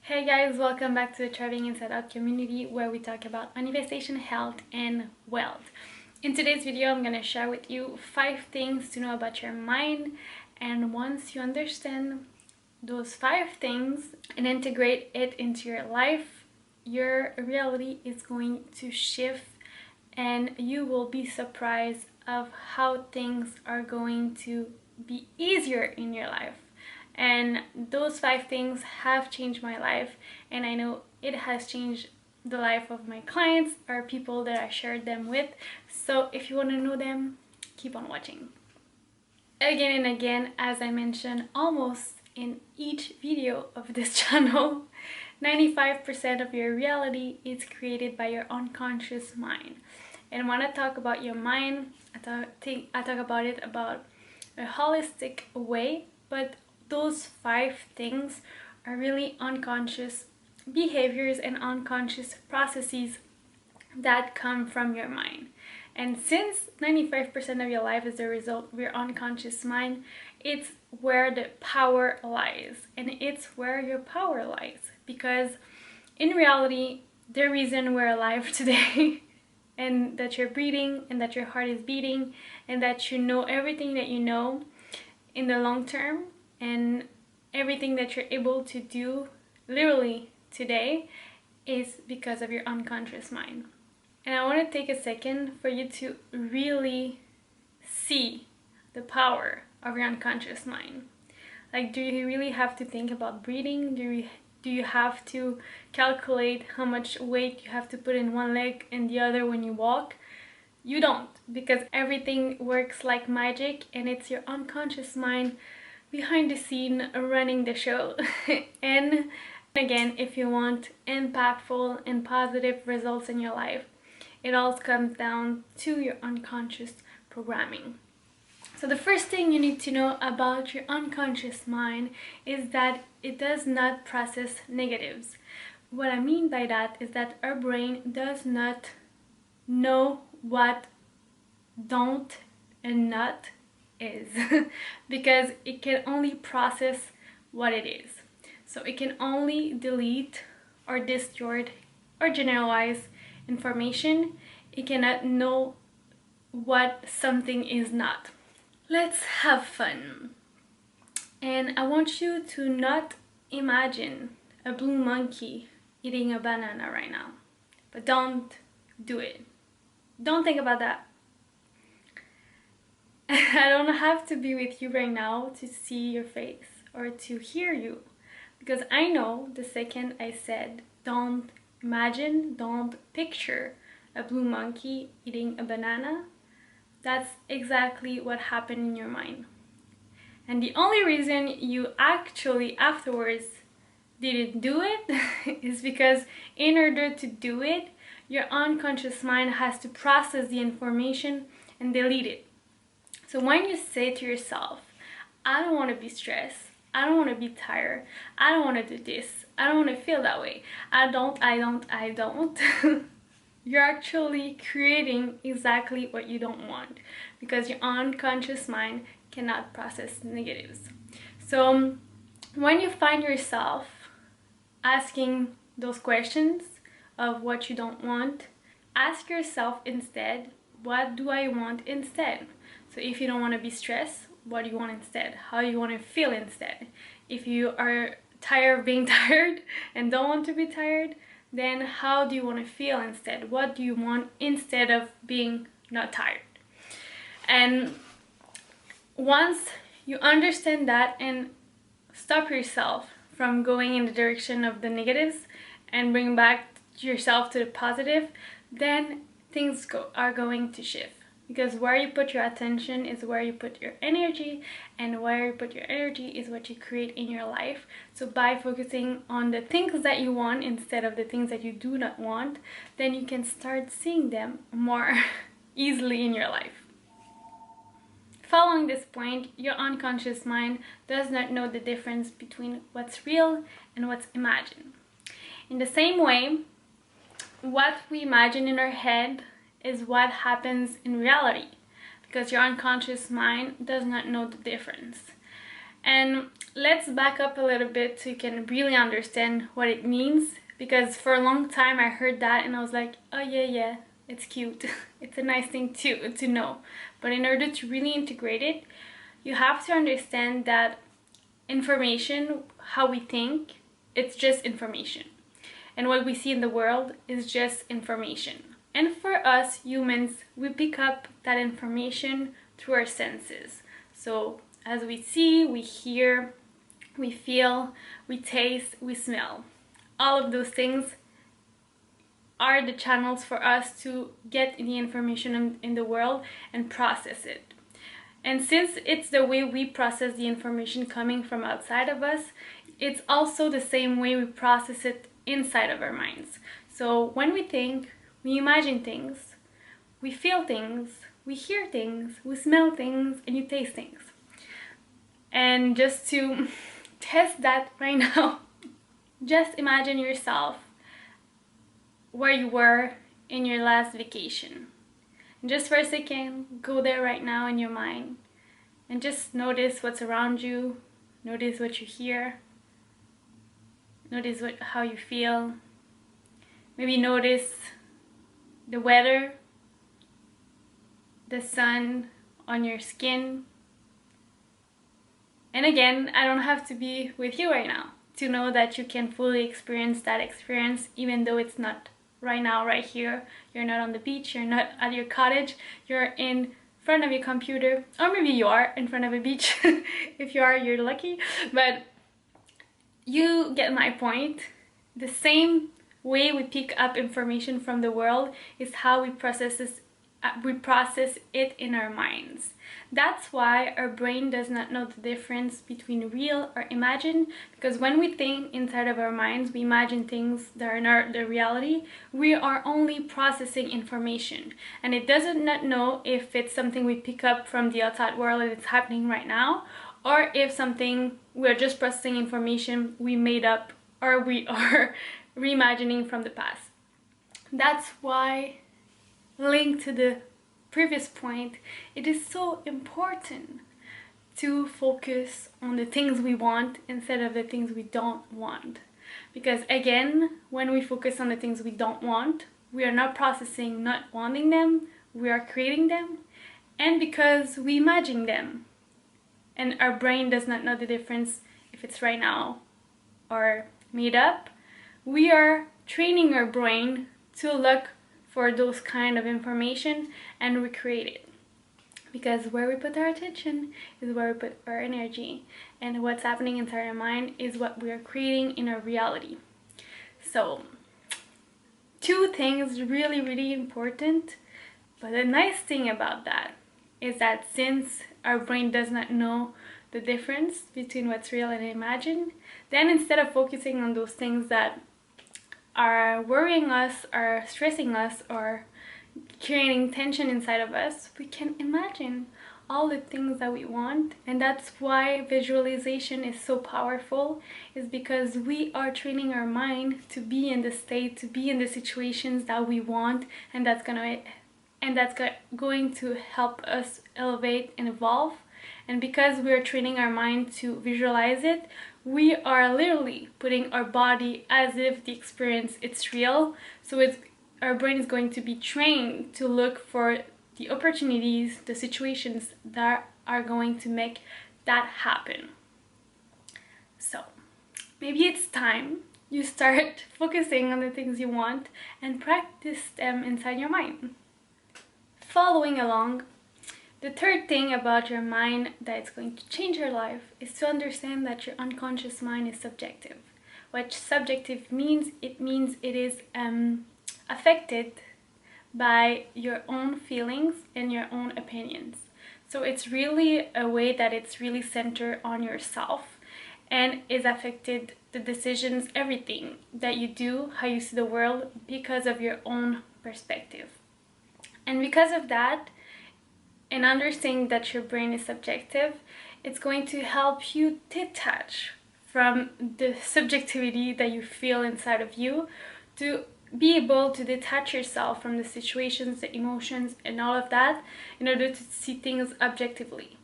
Hey guys, welcome back to the Thriving Inside Out community where we talk about manifestation, health, and wealth. In today's video, I'm going to share with you 5 things to know about your mind, and once you understand those 5 things and integrate it into your life, your reality is going to shift and you will be surprised of how things are going to be easier in your life. And those 5 things have changed my life, and I know it has changed the life of my clients or people that I shared them with. So if you want to know them, keep on watching. Again and again, as I mentioned almost in each video of this channel, 95% of your reality is created by your unconscious mind. And when I talk about your mind, I talk about it about a holistic way, but those 5 things are really unconscious behaviors and unconscious processes that come from your mind. And since 95% of your life is the result of your unconscious mind, it's where the power lies, and it's where your power lies. Because in reality, the reason we're alive today and that you're breathing and that your heart is beating and that you know everything that you know in the long term and everything that you're able to do literally today is because of your unconscious mind. And I want to take a second for you to really see the power of your unconscious mind. Like, do you really have to think about breathing? Do you have to calculate how much weight you have to put in one leg and the other when you walk? You don't, because everything works like magic, and it's your unconscious mind behind the scene running the show. And again, if you want impactful and positive results in your life, it all comes down to your unconscious programming. So the first thing you need to know about your unconscious mind is that it does not process negatives. What I mean by that is that our brain does not know what don't and not is because it can only process what it is. So it can only delete or distort or generalize information. It cannot know what something is not. Let's have fun. And I want you to not imagine a blue monkey eating a banana right now. But don't do it. Don't think about that. I don't have to be with you right now to see your face or to hear you, because I know the second I said don't imagine, don't picture a blue monkey eating a banana, that's exactly what happened in your mind. And the only reason you actually afterwards didn't do it is because in order to do it, your unconscious mind has to process the information and delete it. So when you say to yourself, I don't want to be stressed, I don't want to be tired, I don't want to do this, I don't want to feel that way, I don't, you're actually creating exactly what you don't want, because your unconscious mind cannot process negatives. So when you find yourself asking those questions of what you don't want, ask yourself instead, what do I want instead? So if you don't want to be stressed, what do you want instead? How do you want to feel instead? If you are tired of being tired and don't want to be tired, then how do you want to feel instead? What do you want instead of being not tired? And once you understand that and stop yourself from going in the direction of the negatives and bring back yourself to the positive, then things are going to shift. Because where you put your attention is where you put your energy, and where you put your energy is what you create in your life. So by focusing on the things that you want instead of the things that you do not want, then you can start seeing them more easily in your life. Following this point, your unconscious mind does not know the difference between what's real and what's imagined. In the same way, what we imagine in our head is what happens in reality, because your unconscious mind does not know the difference. And let's back up a little bit so you can really understand what it means, because for a long time I heard that and I was like, oh yeah, it's cute. It's a nice thing to know. But in order to really integrate it, you have to understand that information, how we think, it's just information. And what we see in the world is just information. And for us humans, we pick up that information through our senses. So as we see, we hear, we feel, we taste, we smell. All of those things are the channels for us to get the information in the world and process it. And since it's the way we process the information coming from outside of us, it's also the same way we process it inside of our minds. So when we think, we imagine things, we feel things, we hear things, we smell things, and you taste things. And just to test that right now, just imagine yourself where you were in your last vacation. And just for a second, go there right now in your mind and just notice what's around you, notice what you hear, notice how you feel. Maybe notice the weather, the sun on your skin. And again, I don't have to be with you right now to know that you can fully experience that experience, even though it's not right now, right here. You're not on the beach, you're not at your cottage, you're in front of your computer, or maybe you are in front of a beach. If you are, you're lucky, but you get my point. The same way we pick up information from the world is how we process it in our minds. That's why our brain does not know the difference between real or imagined, because when we think inside of our minds, we imagine things that are not the reality. We are only processing information, and it doesn't not know if it's something we pick up from the outside world and it's happening right now, or if something we're just processing information we made up or we are reimagining from the past. That's why, linked to the previous point, it is so important to focus on the things we want instead of the things we don't want. Because again, when we focus on the things we don't want, we are not processing not wanting them, we are creating them, and because we imagine them. And our brain does not know the difference if it's right now or made up. We are training our brain to look for those kind of information and recreate it, because where we put our attention is where we put our energy, and what's happening inside our mind is what we are creating in our reality. So 2 things really important, but the nice thing about that is that since our brain does not know the difference between what's real and imagined, then instead of focusing on those things that are worrying us or stressing us or creating tension inside of us, we can imagine all the things that we want. And that's why visualization is so powerful, is because we are training our mind to be in the state, to be in the situations that we want, and that's going to help us elevate and evolve. And because we are training our mind to visualize it, we are literally putting our body as if the experience it's real. So our brain is going to be trained to look for the opportunities, the situations that are going to make that happen. So maybe it's time you start focusing on the things you want and practice them inside your mind. Following along, the 3rd thing about your mind that's going to change your life is to understand that your unconscious mind is subjective. What subjective means, it means it is affected by your own feelings and your own opinions. So it's really a way that it's really centered on yourself and is affected the decisions, everything that you do, how you see the world, because of your own perspective. And because of that, and understanding that your brain is subjective, it's going to help you detach from the subjectivity that you feel inside of you, to be able to detach yourself from the situations, the emotions, and all of that, in order to see things objectively.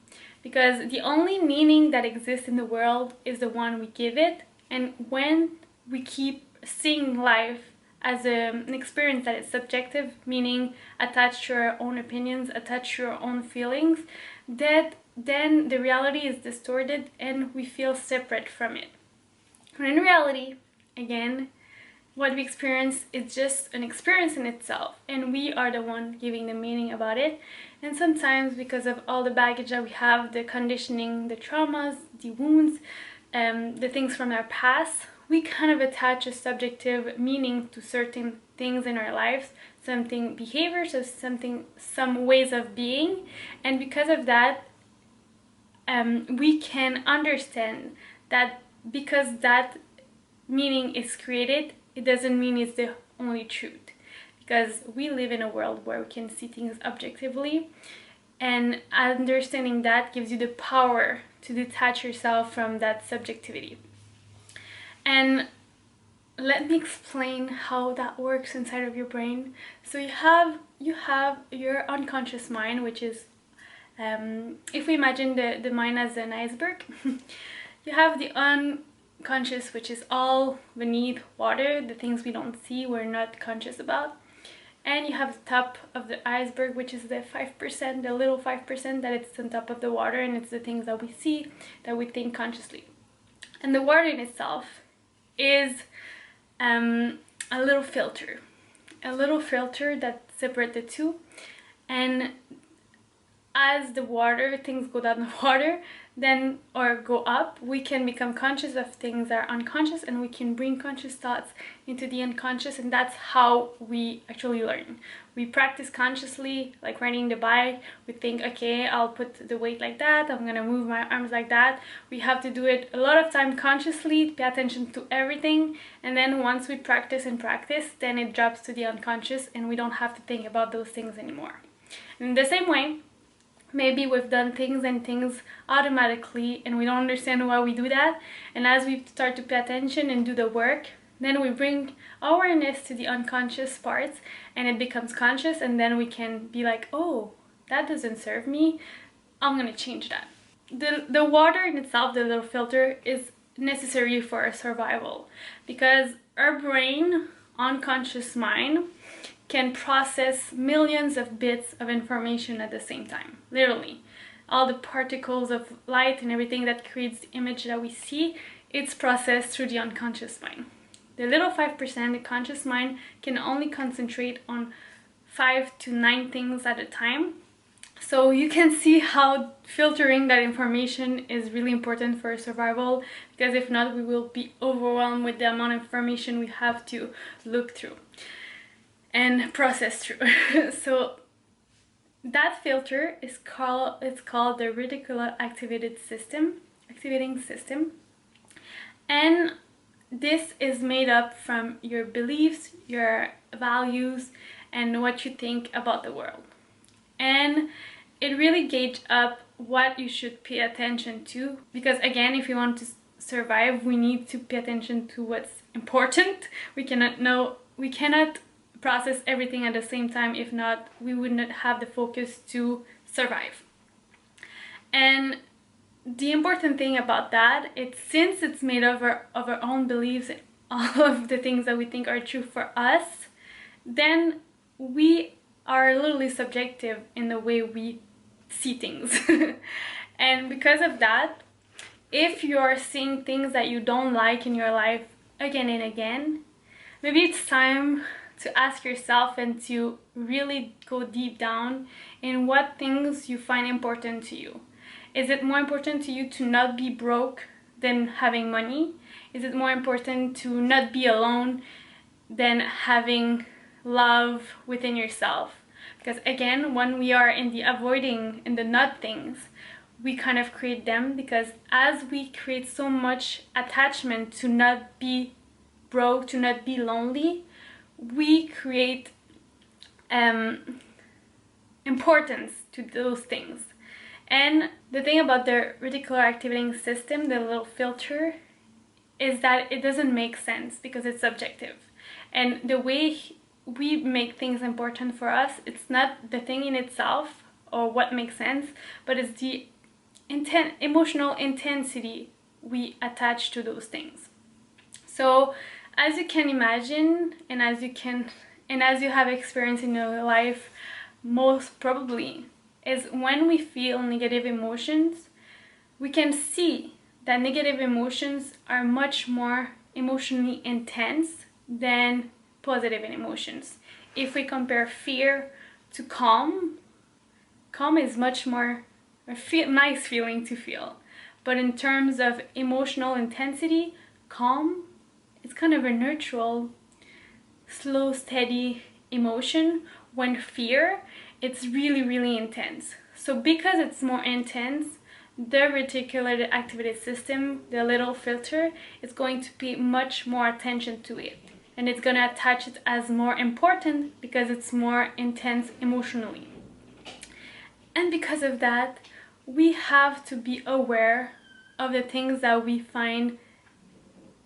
because the only meaning that exists in the world is the one we give it. And when we keep seeing life as an experience that is subjective, meaning attached to our own opinions, attached to our own feelings, that then the reality is distorted and we feel separate from it. When in reality, again, what we experience is just an experience in itself, and we are the one giving the meaning about it. And sometimes, because of all the baggage that we have, the conditioning, the traumas, the wounds, the things from our past, we kind of attach a subjective meaning to certain things in our lives, something behaviors or some ways of being. And because of that, we can understand that because that meaning is created, it doesn't mean it's the only truth, because we live in a world where we can see things objectively, and understanding that gives you the power to detach yourself from that subjectivity. And let me explain how that works inside of your brain. So you have your unconscious mind, which is if we imagine the mind as an iceberg, you have the unconscious, which is all beneath water, the things we don't see, we're not conscious about. And you have the top of the iceberg, which is the 5%, the little 5% that it's on top of the water, and it's the things that we see, that we think consciously. And the water in itself is a little filter that separates the two. And as the water, things go down the water, then or go up, we can become conscious of things that are unconscious, and we can bring conscious thoughts into the unconscious, and that's how we actually learn. We practice consciously, like riding the bike. We think, okay, I'll put the weight like that, I'm gonna move my arms like that. We have to do it a lot of time consciously, pay attention to everything, and then once we practice and practice, then it drops to the unconscious and we don't have to think about those things anymore. In the same way, maybe we've done things automatically and we don't understand why we do that, and as we start to pay attention and do the work, then we bring awareness to the unconscious parts and it becomes conscious, and then we can be like, oh, that doesn't serve me, I'm gonna change that. The water in itself, the little filter, is necessary for our survival, because our brain, unconscious mind, can process millions of bits of information at the same time. Literally, all the particles of light and everything that creates the image that we see, it's processed through the unconscious mind. The little 5%, the conscious mind, can only concentrate on 5 to 9 things at a time. So you can see how filtering that information is really important for survival, because if not, we will be overwhelmed with the amount of information we have to look through and process through. So that filter is called the reticular activating system, and this is made up from your beliefs, your values, and what you think about the world. And it really gauges up what you should pay attention to, because again, if you want to survive, we need to pay attention to what's important. We cannot process everything at the same time. If not, we would not have the focus to survive. And the important thing about that, since it's made of our own beliefs and all of the things that we think are true for us, then we are literally subjective in the way we see things. And because of that, if you're seeing things that you don't like in your life again and again, maybe it's time to ask yourself and to really go deep down in what things you find important to you. Is it more important to you to not be broke than having money? Is it more important to not be alone than having love within yourself? Because again, when we are in the avoiding and the not things, we kind of create them, because as we create so much attachment to not be broke, to not be lonely, we create importance to those things. And the thing about the reticular activating system, the little filter, is that it doesn't make sense because it's subjective. And the way we make things important for us, it's not the thing in itself or what makes sense, but it's the emotional intensity we attach to those things. So as you can imagine, and as you have experienced in your life, most probably, is when we feel negative emotions, we can see that negative emotions are much more emotionally intense than positive emotions. If we compare fear to calm, calm is much more a nice feeling to feel. But in terms of emotional intensity, calm is kind of a neutral, slow, steady emotion. When fear, it's really, really intense. So because it's more intense, the reticular activated system, the little filter, is going to pay much more attention to it. And it's going to attach it as more important because it's more intense emotionally. And because of that, we have to be aware of the things that we find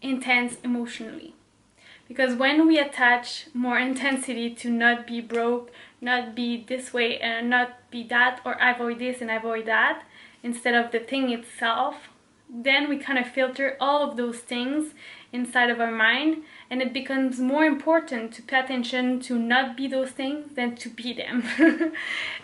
intense emotionally. Because when we attach more intensity to not be broke, not be this way and not be that, or avoid this and avoid that, instead of the thing itself, then we kind of filter all of those things inside of our mind, and it becomes more important to pay attention to not be those things than to be them.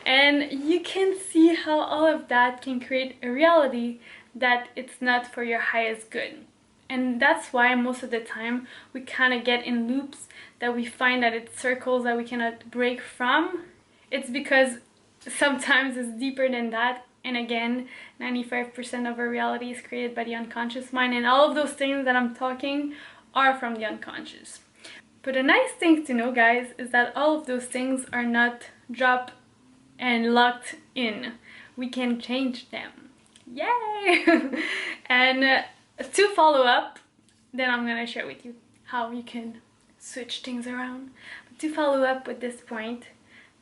And you can see how all of that can create a reality that it's not for your highest good. And that's why most of the time we kind of get in loops that we find that it's circles that we cannot break from. It's because sometimes it's deeper than that. And again, 95% of our reality is created by the unconscious mind, and all of those things that I'm talking are from the unconscious. But the nice thing to know, guys, is that all of those things are not dropped and locked in. We can change them. Yay! And to follow up, then I'm gonna share with you how you can switch things around. But to follow up with this point,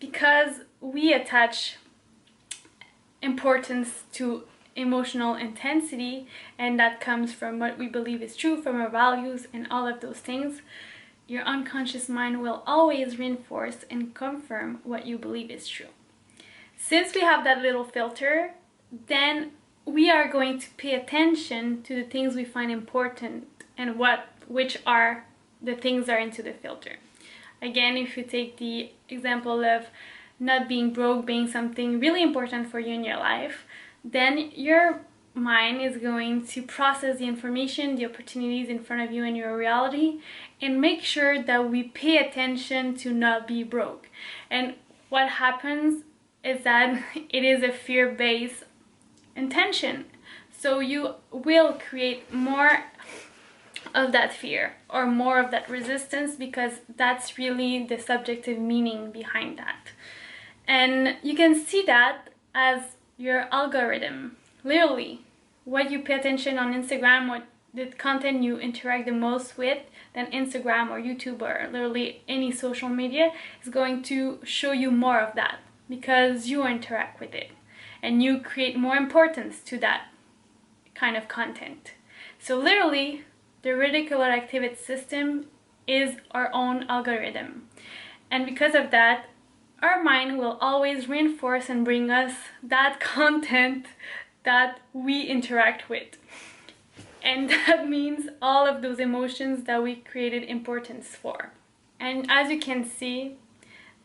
because we attach importance to emotional intensity, and that comes from what we believe is true, from our values and all of those things, your unconscious mind will always reinforce and confirm what you believe is true. Since we have that little filter, then we are going to pay attention to the things we find important and which are the things that are into the filter. Again, if you take the example of not being broke being something really important for you in your life, then your mind is going to process the information, the opportunities in front of you in your reality, and make sure that we pay attention to not be broke. And what happens is that it is a fear-based intention. So you will create more of that fear or more of that resistance, because that's really the subjective meaning behind that. And you can see that as your algorithm. Literally, what you pay attention on Instagram, what the content you interact the most with, then Instagram or YouTube or literally any social media is going to show you more of that, because you interact with it and you create more importance to that kind of content. So literally, the reticular activated system is our own algorithm. And because of that, our mind will always reinforce and bring us that content that we interact with. And that means all of those emotions that we created importance for. And as you can see,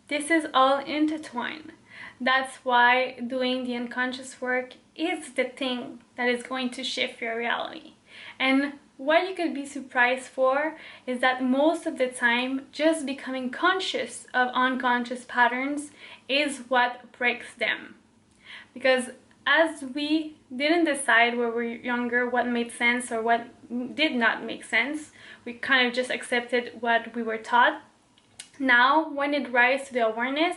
this is all intertwined. That's why doing the unconscious work is the thing that is going to shift your reality. And what you could be surprised for is that most of the time, just becoming conscious of unconscious patterns is what breaks them. Because as we didn't decide when we were younger what made sense or what did not make sense, we kind of just accepted what we were taught. Now, when it rises to the awareness,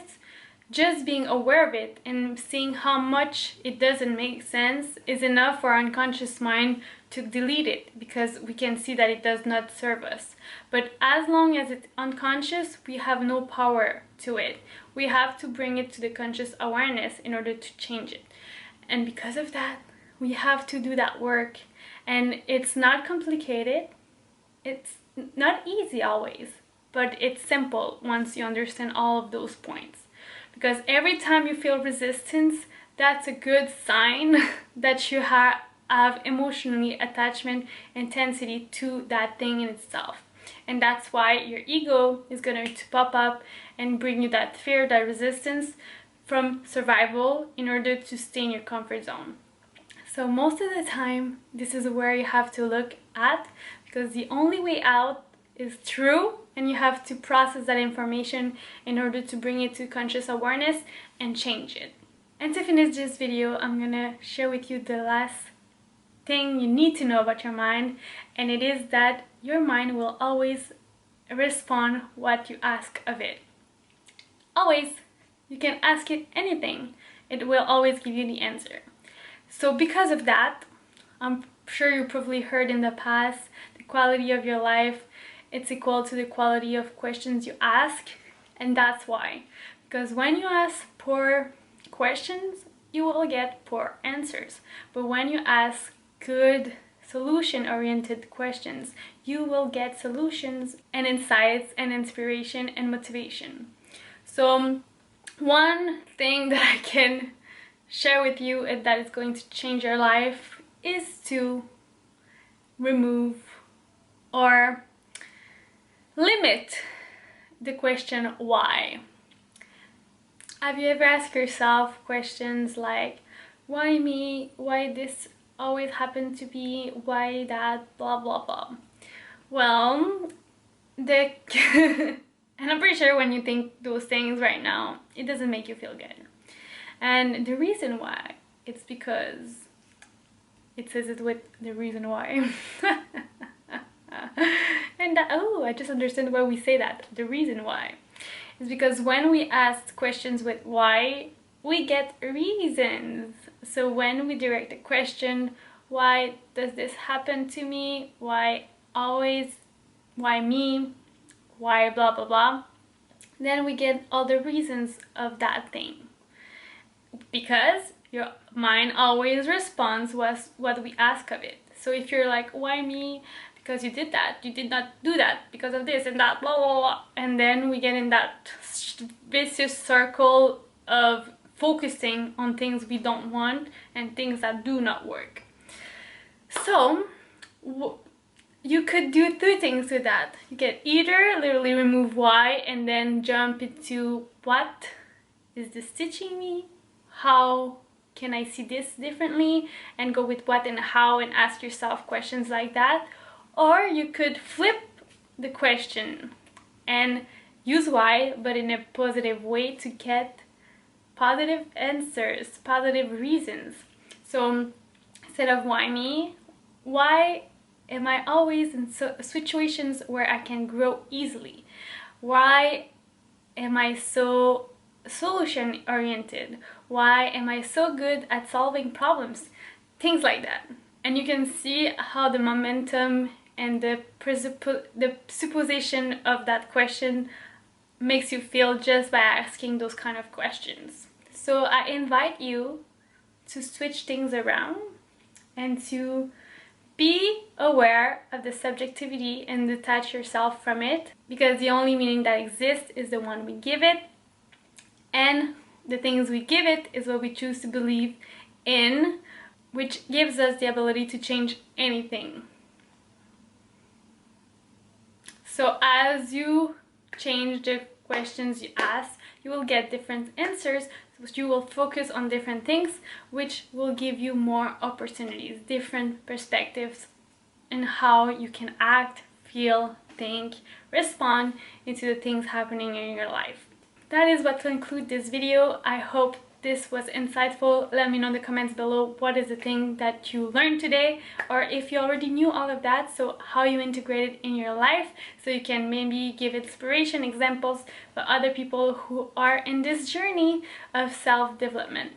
just being aware of it and seeing how much it doesn't make sense is enough for our unconscious mind to delete it, because we can see that it does not serve us. But as long as it's unconscious, we have no power to it. We have to bring it to the conscious awareness in order to change it. And because of that, we have to do that work. And it's not complicated. It's not easy always, but it's simple once you understand all of those points. Because every time you feel resistance, that's a good sign that you have emotionally attachment intensity to that thing in itself. And that's why your ego is going to pop up and bring you that fear, that resistance from survival in order to stay in your comfort zone. So most of the time, this is where you have to look at, because the only way out is through, and you have to process that information in order to bring it to conscious awareness and change it. And to finish this video, I'm gonna share with you the last thing you need to know about your mind, and it is that your mind will always respond what you ask of it. Always. You can ask it anything. It will always give you the answer. So because of that, I'm sure you probably heard in the past, the quality of your life, it's equal to the quality of questions you ask. And that's why. Because when you ask poor questions, you will get poor answers. But when you ask good, solution-oriented questions, you will get solutions and insights and inspiration and motivation. So one thing that I can share with you that is going to change your life is to remove or limit the question why. Have you ever asked yourself questions like, why me? Why this always happened to me? Why that? Blah blah blah. Well, and I'm pretty sure when you think those things right now, it doesn't make you feel good. And the reason why, it's because it says it with the reason why. And oh, I just understand why we say that. The reason why is because when we ask questions with why, we get reasons. So when we direct a question, why does this happen to me? Why always? Why me? Why blah blah blah, then we get all the reasons of that thing, because your mind always responds with what we ask of it. So if you're like, why me? Because you did that, you did not do that because of this and that, blah blah blah, and then we get in that vicious circle of focusing on things we don't want and things that do not work. So you could do two things with that. You can either literally remove why and then jump into what is this teaching me? How can I see this differently? And go with what and how and ask yourself questions like that. Or you could flip the question and use why, but in a positive way to get positive answers, positive reasons. So instead of why me, why am I always in situations where I can grow easily? Why am I so solution oriented? Why am I so good at solving problems? Things like that. And you can see how the momentum and the supposition of that question makes you feel just by asking those kind of questions. So I invite you to switch things around and to be aware of the subjectivity and detach yourself from it, because the only meaning that exists is the one we give it, and the things we give it is what we choose to believe in, which gives us the ability to change anything. So as you change the questions you ask, you will get different answers. You will focus on different things, which will give you more opportunities, different perspectives in how you can act, feel, think, respond into the things happening in your life. That is what concludes this video. I hope this was insightful. Let me know in the comments below what is the thing that you learned today, or if you already knew all of that, so how you integrate it in your life, so you can maybe give inspiration, examples for other people who are in this journey of self-development.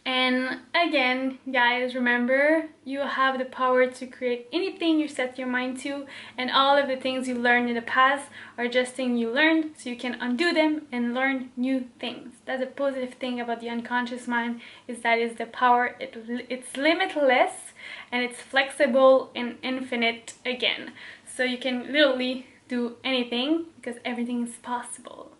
And again, guys, remember, you have the power to create anything you set your mind to, and all of the things you learned in the past are just things you learned, so you can undo them and learn new things. That's a positive thing about the unconscious mind, is that is the power. It's limitless and it's flexible and infinite again. So you can literally do anything because everything is possible.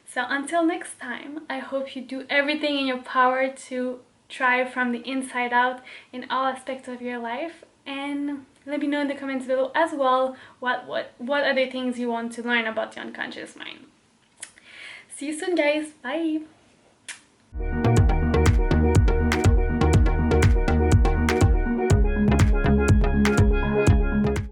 So until next time, I hope you do everything in your power to thrive from the inside out in all aspects of your life. And let me know in the comments below as well what other things you want to learn about the unconscious mind. See you soon, guys. Bye.